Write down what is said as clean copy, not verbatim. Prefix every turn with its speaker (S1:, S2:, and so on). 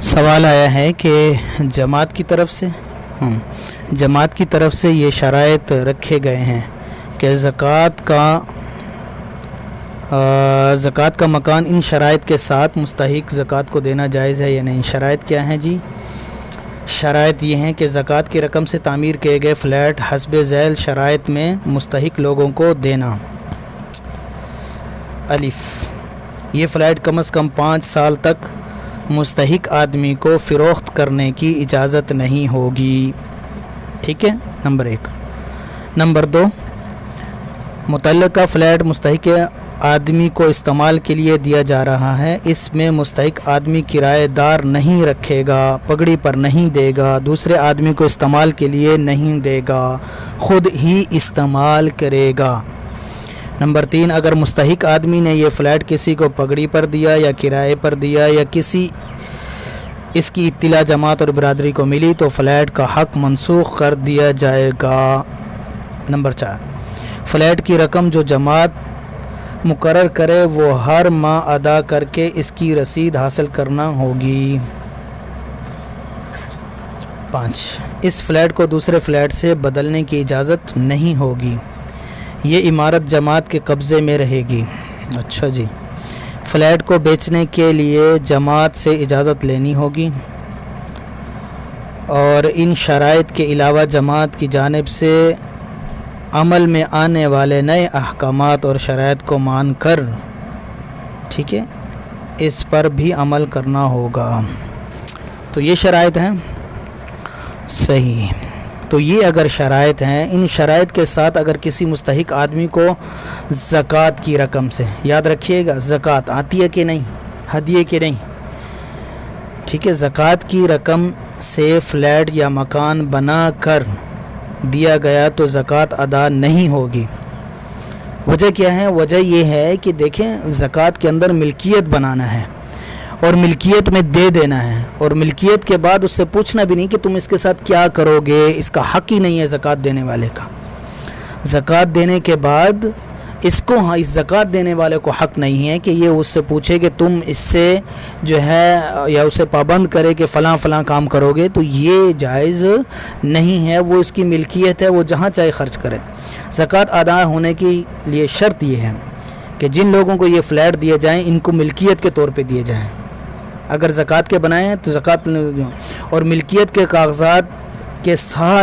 S1: سوال آیا ہے کہ جماعت کی طرف سے یہ شرائط رکھے گئے ہیں کہ زکوٰۃ کا مکان ان شرائط کے ساتھ مستحق زکوٰۃ کو دینا جائز ہے یا نہیں۔ شرائط کیا ہیں جی؟ شرائط یہ ہیں کہ زکوٰۃ کی رقم سے تعمیر کیے گئے فلیٹ حسب ذیل شرائط میں مستحق لوگوں کو دینا۔ الف، یہ فلیٹ کم از کم 5 سال تک مستحق آدمی کو فروخت کرنے کی اجازت نہیں ہوگی۔ ٹھیک ہے، نمبر 1۔ نمبر 2، متعلقہ فلیٹ مستحق آدمی کو استعمال کے لیے دیا جا رہا ہے، اس میں مستحق آدمی کرایہ دار نہیں رکھے گا، پگڑی پر نہیں دے گا، دوسرے آدمی کو استعمال کے لیے نہیں دے گا، خود ہی استعمال کرے گا۔ نمبر 3، اگر مستحق آدمی نے یہ فلیٹ کسی کو پگڑی پر دیا یا کرائے پر دیا یا اس کی اطلاع جماعت اور برادری کو ملی تو فلیٹ کا حق منسوخ کر دیا جائے گا۔ نمبر 4، فلیٹ کی رقم جو جماعت مقرر کرے وہ ہر ماہ ادا کر کے اس کی رسید حاصل کرنا ہوگی۔ 5، اس فلیٹ کو دوسرے فلیٹ سے بدلنے کی اجازت نہیں ہوگی، یہ عمارت جماعت کے قبضے میں رہے گی۔ اچھا جی، فلیٹ کو بیچنے کے لیے جماعت سے اجازت لینی ہوگی اور ان شرائط کے علاوہ جماعت کی جانب سے عمل میں آنے والے نئے احکامات اور شرائط کو مان کر ٹھیک ہے اس پر بھی عمل کرنا ہوگا۔ تو یہ شرائط ہیں، صحیح۔ تو یہ اگر شرائط ہیں، ان شرائط کے ساتھ اگر کسی مستحق آدمی کو زکوٰۃ کی رقم سے، یاد رکھیے گا زکوٰۃ آتی ہے کہ نہیں، ہدیے کہ نہیں، ٹھیک ہے، زکوٰۃ کی رقم سے فلیٹ یا مکان بنا کر دیا گیا تو زکوٰۃ ادا نہیں ہوگی۔ وجہ کیا ہے؟ وجہ یہ ہے کہ دیکھیں زکوٰۃ کے اندر ملکیت بنانا ہے اور ملکیت میں دے دینا ہے، اور ملکیت کے بعد اس سے پوچھنا بھی نہیں کہ تم اس کے ساتھ کیا کرو گے، اس کا حق ہی نہیں ہے زکوٰۃ دینے والے کا۔ زکوٰۃ دینے کے بعد اس زکوٰۃ دینے والے کو حق نہیں ہے کہ یہ اس سے پوچھے کہ تم اس سے جو ہے یا اسے پابند کرے کہ فلاں فلاں کام کرو گے، تو یہ جائز نہیں ہے، وہ اس کی ملکیت ہے، وہ جہاں چاہے خرچ کرے۔ زکوٰۃ ادا ہونے کے لیے شرط یہ ہے کہ جن لوگوں کو یہ فلیٹ دیے جائیں ان کو ملکیت کے طور پہ دیے جائیں، اگر زکوٰۃ کے بنائے ہیں تو زکوٰۃ، اور ملکیت کے کاغذات کے ساتھ